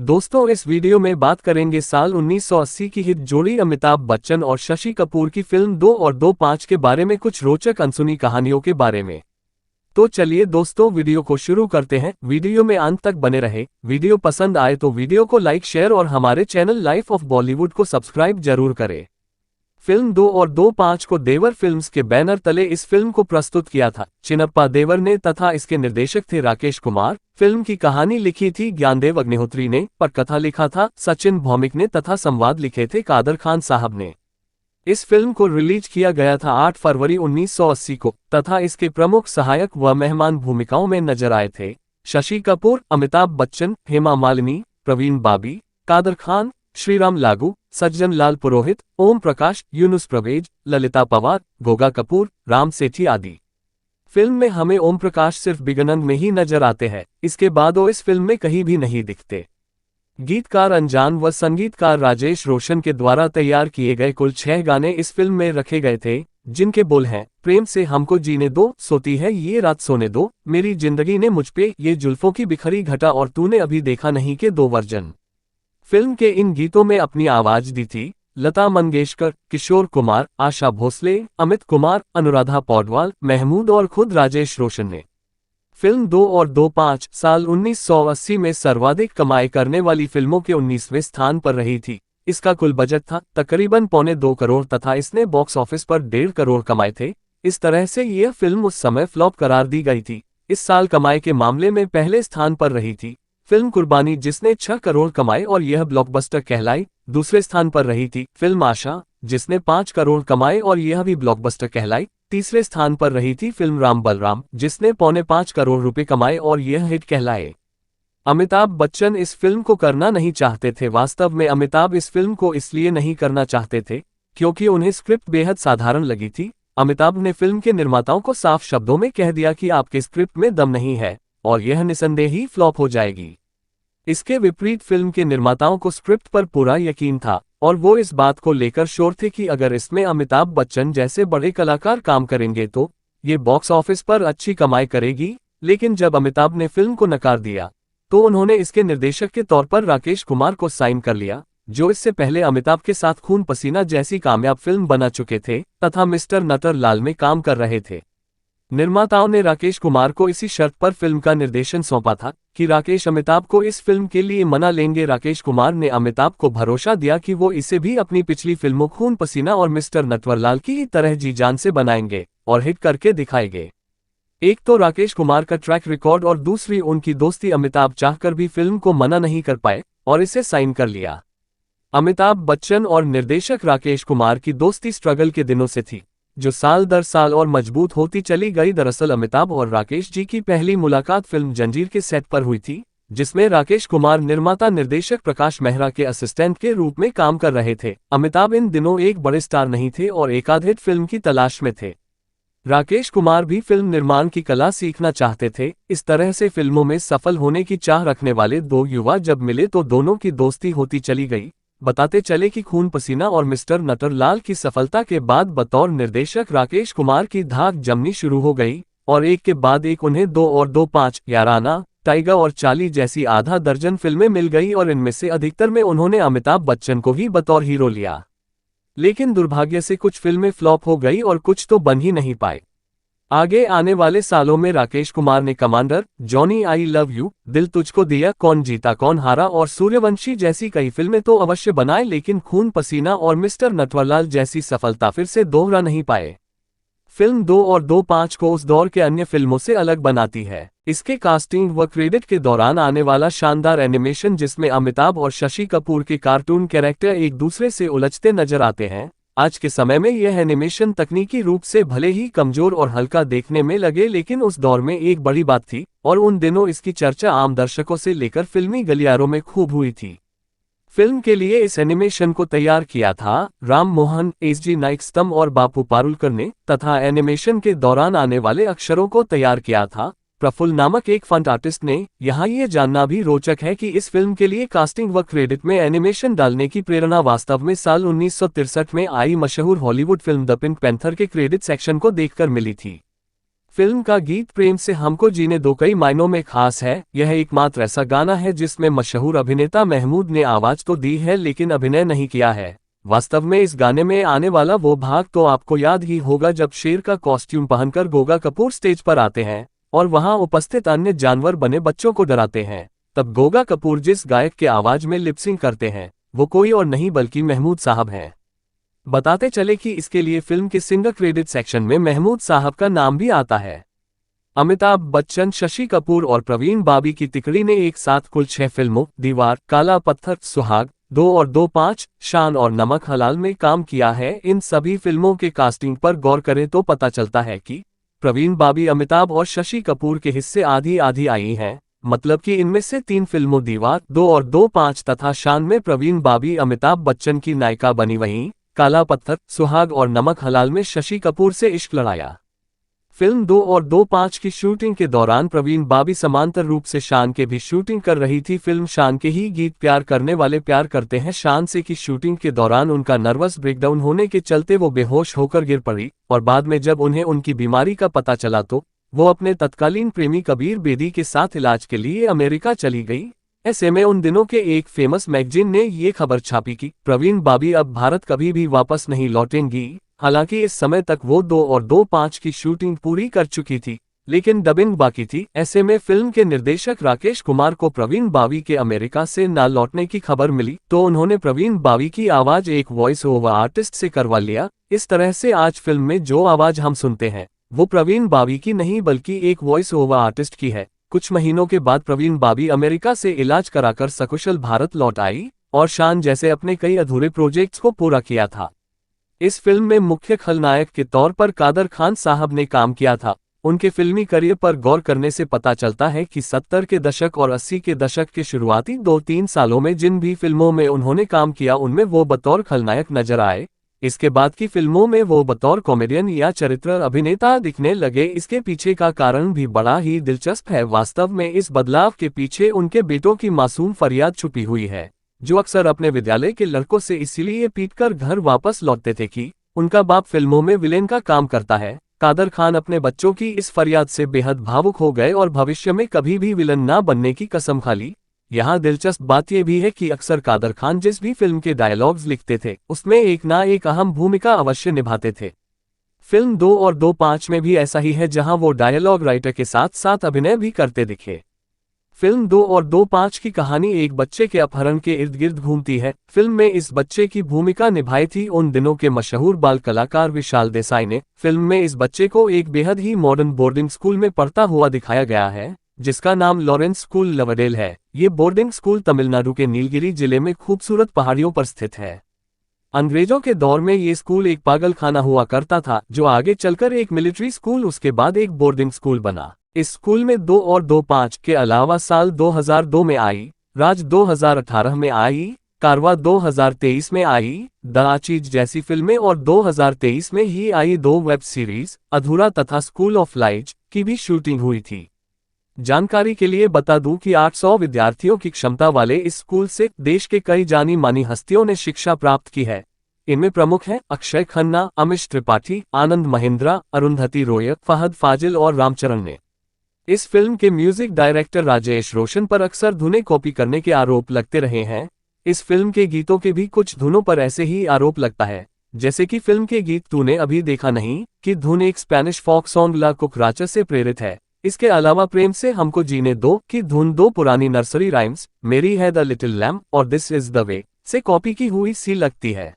दोस्तों, इस वीडियो में बात करेंगे साल 1980 की हिट जोड़ी अमिताभ बच्चन और शशि कपूर की फिल्म 2 और 2.5 के बारे में कुछ रोचक अनसुनी कहानियों के बारे में। तो चलिए दोस्तों, वीडियो को शुरू करते हैं। वीडियो में अंत तक बने रहे। वीडियो पसंद आए तो वीडियो को लाइक, शेयर और हमारे चैनल लाइफ ऑफ बॉलीवुड को सब्सक्राइब जरूर करें। फिल्म 2 और 2.5 को देवर फिल्म्स के बैनर तले इस फिल्म को प्रस्तुत किया था चिन्नप्पा देवर ने तथा इसके निर्देशक थे राकेश कुमार। फिल्म की कहानी लिखी थी ज्ञानदेव अग्निहोत्री ने, पटकथा लिखा था सचिन भौमिक ने तथा संवाद लिखे थे कादर खान साहब ने। इस फिल्म को रिलीज किया गया था 8 फरवरी 1980 को तथा इसके प्रमुख सहायक व मेहमान भूमिकाओं में नजर आए थे शशि कपूर, अमिताभ बच्चन, हेमा मालिनी, प्रवीण बाबी, कादर खान, श्रीराम लागू, सज्जन लाल पुरोहित, ओम प्रकाश, यूनुस प्रवेज, ललिता पवार, गोगा कपूर, राम सेठी आदि। फिल्म में हमें ओम प्रकाश सिर्फ बिगनंग में ही नजर आते हैं, इसके बाद वो इस फिल्म में कहीं भी नहीं दिखते। गीतकार अनजान व संगीतकार राजेश रोशन के द्वारा तैयार किए गए कुल 6 गाने इस फिल्म में रखे गए थे, जिनके बोल हैं प्रेम से हमको जीने दो, सोती है ये रात सोने दो, मेरी जिंदगी ने मुझपे, ये जुल्फों की बिखरी घटा और तूने अभी देखा नहीं के 2 वर्जन। फिल्म के इन गीतों में अपनी आवाज दी थी लता मंगेशकर, किशोर कुमार, आशा भोसले, अमित कुमार, अनुराधा पौडवाल, महमूद और खुद राजेश रोशन ने। फिल्म 2 और 2.5 साल 1980 में सर्वाधिक कमाई करने वाली फिल्मों के 19वें स्थान पर रही थी। इसका कुल बजट था तकरीबन 1.25 करोड़ तथा इसने बॉक्स ऑफिस पर 1.5 करोड़ कमाए थे। इस तरह से यह फिल्म उस समय फ्लॉप करार दी गई थी। इस साल कमाई के मामले में पहले स्थान पर रही थी फिल्म कुर्बानी, जिसने 6 करोड़ कमाए और यह ब्लॉकबस्टर कहलाई। दूसरे स्थान पर रही थी फिल्म आशा, जिसने 5 करोड़ कमाए और यह भी ब्लॉकबस्टर कहलाई। तीसरे स्थान पर रही थी फिल्म राम बलराम, जिसने 4.25 करोड़ रुपए कमाए और यह हिट कहलाए। अमिताभ बच्चन इस फिल्म को करना नहीं चाहते थे। वास्तव में अमिताभ इस फिल्म को इसलिए नहीं करना चाहते थे क्योंकि उन्हें स्क्रिप्ट बेहद साधारण लगी थी। अमिताभ ने फिल्म के निर्माताओं को साफ शब्दों में कह दिया कि आपके स्क्रिप्ट में दम नहीं है और यह निसंदेह ही फ्लॉप हो जाएगी। इसके विपरीत फिल्म के निर्माताओं को स्क्रिप्ट पर पूरा यकीन था और वो इस बात को लेकर श्योर थे कि अगर इसमें अमिताभ बच्चन जैसे बड़े कलाकार काम करेंगे तो ये बॉक्स ऑफिस पर अच्छी कमाई करेगी। लेकिन जब अमिताभ ने फिल्म को नकार दिया तो उन्होंने इसके निर्देशक के तौर पर राकेश कुमार को साइन कर लिया, जो इससे पहले अमिताभ के साथ खून पसीना जैसी कामयाब फिल्म बना चुके थे तथा मिस्टर नटवरलाल में काम कर रहे थे। निर्माताओं ने राकेश कुमार को इसी शर्त पर फिल्म का निर्देशन सौंपा था कि राकेश अमिताभ को इस फिल्म के लिए मना लेंगे। राकेश कुमार ने अमिताभ को भरोसा दिया कि वो इसे भी अपनी पिछली फिल्मों खून पसीना और मिस्टर नटवरलाल की ही तरह जी जान से बनाएंगे और हिट करके दिखाएंगे। एक तो राकेश कुमार का ट्रैक रिकॉर्ड और दूसरी उनकी दोस्ती। अमिताभ चाहकर भी फिल्म को मना नहीं कर पाए और इसे साइन कर लिया। अमिताभ बच्चन और निर्देशक राकेश कुमार की दोस्ती स्ट्रगल के दिनों से थी, जो साल दर साल और मजबूत होती चली गई। दरअसल अमिताभ और राकेश जी की पहली मुलाकात फिल्म जंजीर के सेट पर हुई थी, जिसमें राकेश कुमार निर्माता निर्देशक प्रकाश मेहरा के असिस्टेंट के रूप में काम कर रहे थे। अमिताभ इन दिनों एक बड़े स्टार नहीं थे और एकाध हिट फिल्म की तलाश में थे। राकेश कुमार भी फिल्म निर्माण की कला सीखना चाहते थे। इस तरह से फिल्मों में सफल होने की चाह रखने वाले 2 युवा जब मिले तो दोनों की दोस्ती होती चली गई। बताते चले कि खून पसीना और मिस्टर नटवरलाल की सफलता के बाद बतौर निर्देशक राकेश कुमार की धाक जमनी शुरू हो गई और एक के बाद एक उन्हें 2 और 2.5, याराना, टाइगर और चाली जैसी आधा दर्जन फिल्में मिल गई और इनमें से अधिकतर में उन्होंने अमिताभ बच्चन को ही बतौर हीरो लिया। लेकिन दुर्भाग्य से कुछ फिल्में फ्लॉप हो गई और कुछ तो बन ही नहीं पाए। आगे आने वाले सालों में राकेश कुमार ने commander, Johnny I love you, दिल तुझको दिया, कौन जीता कौन हारा और सूर्यवंशी जैसी कई फिल्में तो अवश्य बनाए, लेकिन खून पसीना और मिस्टर नटवरलाल जैसी सफलता फिर से दोहरा नहीं पाए। फिल्म 2 और 2.5 को उस दौर के अन्य फिल्मों से अलग बनाती है इसके कास्टिंग व क्रेडिट के दौरान आने वाला शानदार एनिमेशन, जिसमें अमिताभ और शशि कपूर के कार्टून कैरेक्टर एक दूसरे से उलझते नजर आते हैं। आज के समय में यह एनिमेशन तकनीकी रूप से भले ही कमजोर और हल्का देखने में लगे, लेकिन उस दौर में एक बड़ी बात थी और उन दिनों इसकी चर्चा आम दर्शकों से लेकर फिल्मी गलियारों में खूब हुई थी। फिल्म के लिए इस एनिमेशन को तैयार किया था राम मोहन, एस.जी. नाइकस्तम और बापू पारुलकर ने तथा एनिमेशन के दौरान आने वाले अक्षरों को तैयार किया था प्रफुल्ल नामक एक फंट आर्टिस्ट ने। यहाँ ये जानना भी रोचक है कि इस फिल्म के लिए कास्टिंग व क्रेडिट में एनिमेशन डालने की प्रेरणा वास्तव में साल 1963 में आई मशहूर Hollywood film the pink panther के क्रेडिट सेक्शन को देखकर मिली थी। फिल्म का गीत प्रेम से हमको जीने दो कई मायनों में खास है। यह एकमात्र ऐसा गाना है जिसमें मशहूर अभिनेता महमूद ने आवाज तो दी है लेकिन अभिनय नहीं किया है। वास्तव में इस गाने में आने वाला वो भाग तो आपको याद ही होगा जब शेर का कॉस्ट्यूम पहनकर गोगा कपूर स्टेज पर आते हैं और वहां उपस्थित अन्य जानवर बने बच्चों को डराते हैं। तब गोगा कपूर जिस गायक के आवाज में लिपसिंग करते हैं वो कोई और नहीं बल्कि महमूद साहब हैं। बताते चले कि इसके लिए फिल्म के सिंगर क्रेडिट सेक्शन में महमूद साहब का नाम भी आता है। अमिताभ बच्चन, शशि कपूर और प्रवीण बाबी की तिकड़ी ने एक साथ कुल 6 फिल्मों दीवार, काला पत्थर, सुहाग 2 और 2, 5, शान और नमक हलाल में काम किया है। इन सभी फिल्मों के कास्टिंग पर गौर करें तो पता चलता है कि प्रवीण बाबी, अमिताभ और शशि कपूर के हिस्से आधी आधी आई हैं। मतलब कि इनमें से 3 फिल्मों दीवार 2 और 2, 5 तथा शान में प्रवीण बाबी अमिताभ बच्चन की नायिका बनी, वहीं काला पत्थर, सुहाग और नमक हलाल में शशि कपूर से इश्क लड़ाया। फिल्म 2 और 2, 5 की शूटिंग के दौरान प्रवीण बाबी समांतर रूप से शान के भी शूटिंग कर रही थी। फिल्म शान के ही गीत प्यार करने वाले प्यार करते हैं शान से की शूटिंग के दौरान उनका नर्वस ब्रेकडाउन होने के चलते वो बेहोश होकर गिर पड़ी और बाद में जब उन्हें उनकी बीमारी का पता चला तो वो अपने तत्कालीन प्रेमी कबीर बेदी के साथ इलाज के लिए अमेरिका चली गई। ऐसे में उन दिनों के एक फेमस मैगजीन ने ये खबर छापी कि प्रवीण बाबी अब भारत कभी भी वापस नहीं लौटेंगी। हालांकि इस समय तक वो 2 और 2, 5 की शूटिंग पूरी कर चुकी थी लेकिन डबिंग बाकी थी। ऐसे में फिल्म के निर्देशक राकेश कुमार को प्रवीण बाबी के अमेरिका से न लौटने की खबर मिली तो उन्होंने प्रवीण बाबी की आवाज एक वॉइस ओवर आर्टिस्ट से करवा लिया। इस तरह से आज फिल्म में जो आवाज हम सुनते हैं वो प्रवीण बाबी की नहीं बल्कि एक वॉइस ओवर आर्टिस्ट की है। कुछ महीनों के बाद प्रवीण बाबी अमेरिका से इलाज कराकर सकुशल भारत लौट आई और शान जैसे अपने कई अधूरे प्रोजेक्ट्स को पूरा किया था। इस फिल्म में मुख्य खलनायक के तौर पर कादर खान साहब ने काम किया था। उनके फिल्मी करियर पर गौर करने से पता चलता है कि 70 के दशक और 80 के दशक के शुरुआती 2-3 सालों में जिन भी फिल्मों में उन्होंने काम किया उनमें वो बतौर खलनायक नजर आए। इसके बाद की फिल्मों में वो बतौर कॉमेडियन या चरित्र अभिनेता दिखने लगे। इसके पीछे का कारण भी बड़ा ही दिलचस्प है। वास्तव में इस बदलाव के पीछे उनके बेटों की मासूम फरियाद छुपी हुई है जो अक्सर अपने विद्यालय के लड़कों से इसीलिए पीटकर घर वापस लौटते थे कि उनका बाप फिल्मों में विलेन का काम करता है। कादर खान अपने बच्चों की इस फरियाद से बेहद भावुक हो गए और भविष्य में कभी भी विलन ना बनने की कसम खा ली। यहाँ दिलचस्प बात यह भी है कि अक्सर कादर खान जिस भी फिल्म के डायलॉग्स लिखते थे उसमें एक ना एक अहम भूमिका अवश्य निभाते थे। फिल्म 2 और 2, 5 में भी ऐसा ही है जहां वो डायलॉग राइटर के साथ साथ अभिनय भी करते दिखे। फिल्म 2 और 2, 5 की कहानी एक बच्चे के अपहरण के इर्द गिर्द घूमती है। फिल्म में इस बच्चे की भूमिका निभाई थी उन दिनों के मशहूर बाल कलाकार विशाल देसाई ने। फिल्म में इस बच्चे को एक बेहद ही मॉडर्न बोर्डिंग स्कूल में पढ़ता हुआ दिखाया गया है जिसका नाम लॉरेंस स्कूल लवडेल है। ये बोर्डिंग स्कूल तमिलनाडु के नीलगिरी जिले में खूबसूरत पहाड़ियों पर स्थित है। अंग्रेजों के दौर में ये स्कूल एक पागल खाना हुआ करता था जो आगे चलकर एक मिलिट्री स्कूल उसके बाद एक बोर्डिंग स्कूल बना। इस स्कूल में 2 और 2, 5 के अलावा साल 2002 में आई, राज 2018 में आई, कारवा 2023 में आई, द आचीज जैसी फिल्में और 2023 में ही आई 2 वेब सीरीज अधूरा तथा स्कूल ऑफ लाइज की भी शूटिंग हुई थी। जानकारी के लिए बता दूं कि 800 विद्यार्थियों की क्षमता वाले इस स्कूल से देश के कई जानी मानी हस्तियों ने शिक्षा प्राप्त की है। इनमें प्रमुख हैं अक्षय खन्ना, अमिश त्रिपाठी, आनंद महिंद्रा, अरुंधति रॉय, फहद फाजिल और रामचरण ने। इस फिल्म के म्यूजिक डायरेक्टर राजेश रोशन पर अक्सर धुनें कॉपी करने के आरोप लगते रहे हैं। इस फिल्म के गीतों के भी कुछ धुनों पर ऐसे ही आरोप लगता है, जैसे कि फिल्म के गीत तूने अभी देखा नहीं कि धुन एक स्पेनिश फॉक सॉन्ग ला कुकराचा से प्रेरित है। इसके अलावा प्रेम से हमको जीने दो की धुन 2 पुरानी नर्सरी राइम्स मेरी है द लिटिल लैम्प और दिस इज द वे से कॉपी की हुई सी लगती है।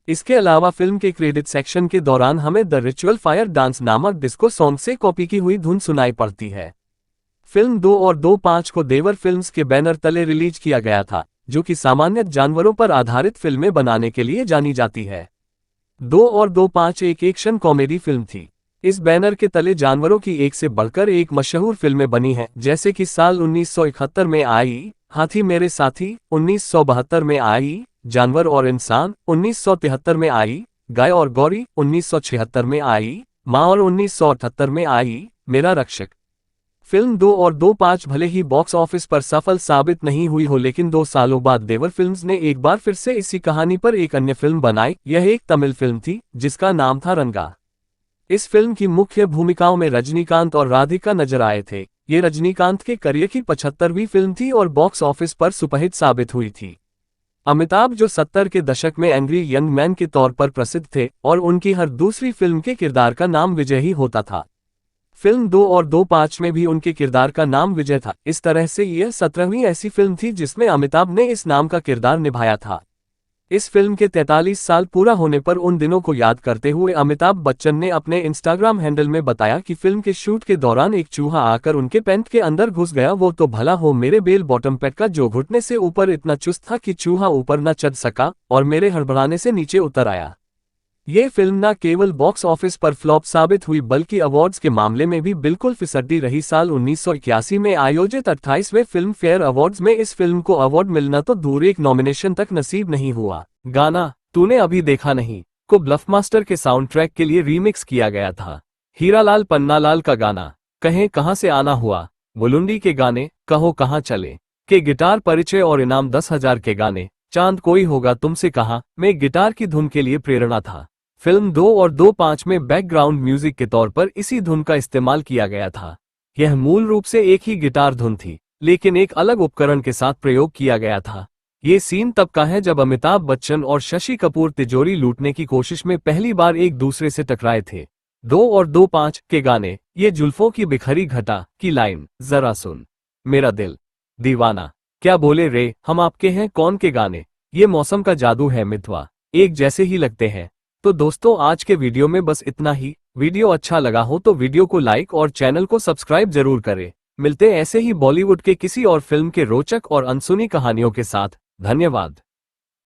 इसके अलावा फिल्म के क्रेडिट सेक्शन के दौरान हमें द रिचुअल फायर डांस नामक डिस्को सॉन्ग से कॉपी की हुई धुन सुनाई पड़ती है। फिल्म 2 और 2, 5 को देवर फिल्म्स के बैनर तले रिलीज किया गया था जो कि सामान्य जानवरों पर आधारित फिल्में बनाने के लिए जानी जाती है। 2 और 2, 5 एक एक्शन कॉमेडी फिल्म थी। इस बैनर के तले जानवरों की एक से बढ़कर एक मशहूर फिल्में बनी हैं, जैसे कि साल 1971 में आई हाथी मेरे साथी, 1972 में आई जानवर और इंसान, 1973 में आई गाय और गौरी, 1976 में आई माँ और 1978 में आई मेरा रक्षक। फिल्म 2 और 2, 5 भले ही बॉक्स ऑफिस पर सफल साबित नहीं हुई हो लेकिन 2 सालों बाद देवर फिल्म्स ने एक बार फिर से इसी कहानी पर एक अन्य फिल्म बनाई। यह एक तमिल फिल्म थी जिसका नाम था रंगा। इस फिल्म की मुख्य भूमिकाओं में रजनीकांत और राधिका नजर आए थे। ये रजनीकांत के करियर की 75वीं फिल्म थी और बॉक्स ऑफिस पर सुपरहिट साबित हुई थी। अमिताभ जो 70 के दशक में एंग्री यंग मैन के तौर पर प्रसिद्ध थे और उनकी हर दूसरी फिल्म के किरदार का नाम विजय ही होता था। फिल्म 2 और 2-5 में भी उनके किरदार का नाम विजय था। इस तरह से यह 17वीं ऐसी फिल्म थी जिसमें अमिताभ ने इस नाम का किरदार निभाया था। इस फिल्म के 43 साल पूरा होने पर उन दिनों को याद करते हुए अमिताभ बच्चन ने अपने इंस्टाग्राम हैंडल में बताया कि फिल्म के शूट के दौरान एक चूहा आकर उनके पैंट के अंदर घुस गया। वो तो भला हो मेरे बेल बॉटम पैंट का जो घुटने से ऊपर इतना चुस्त था कि चूहा ऊपर न चढ़ सका और मेरे हड़बड़ाने से नीचे उतर आया। ये फिल्म न केवल बॉक्स ऑफिस पर फ्लॉप साबित हुई बल्कि अवार्ड्स के मामले में भी बिल्कुल फिसड्डी रही। साल 1981 में आयोजित 28वें फिल्म फेयर अवार्ड्स में इस फिल्म को अवार्ड मिलना तो दूर, एक नॉमिनेशन तक नसीब नहीं हुआ। गाना तूने अभी देखा नहीं को ब्लफमास्टर के साउंड ट्रैक के लिए रीमिक्स किया गया था। हीरालाल पन्नालाल का गाना कहें कहां से आना हुआ, बुलुंडी के गाने कहो कहां चले के गिटार परिचय और इनाम 10,000 के गाने चांद कोई होगा तुमसे कहा में गिटार की धुन के लिए प्रेरणा था। फिल्म 2 और 2-5 में बैकग्राउंड म्यूजिक के तौर पर इसी धुन का इस्तेमाल किया गया था। यह मूल रूप से एक ही गिटार धुन थी, लेकिन एक अलग उपकरण के साथ प्रयोग किया गया था। ये सीन तब का है जब अमिताभ बच्चन और शशि कपूर तिजोरी लूटने की कोशिश में पहली बार एक दूसरे से टकराए थे। 2 और 2-5 के गाने ये जुल्फों की बिखरी घटा की लाइन जरा सुन मेरा दिल दीवाना, क्या बोले रे हम आपके हैं कौन के गाने, ये मौसम का जादू है मितवा, एक जैसे ही लगते हैं। तो दोस्तों आज के वीडियो में बस इतना ही। वीडियो अच्छा लगा हो तो वीडियो को लाइक और चैनल को सब्सक्राइब जरूर करें। मिलते ऐसे ही बॉलीवुड के किसी और फिल्म के रोचक और अनसुनी कहानियों के साथ। धन्यवाद।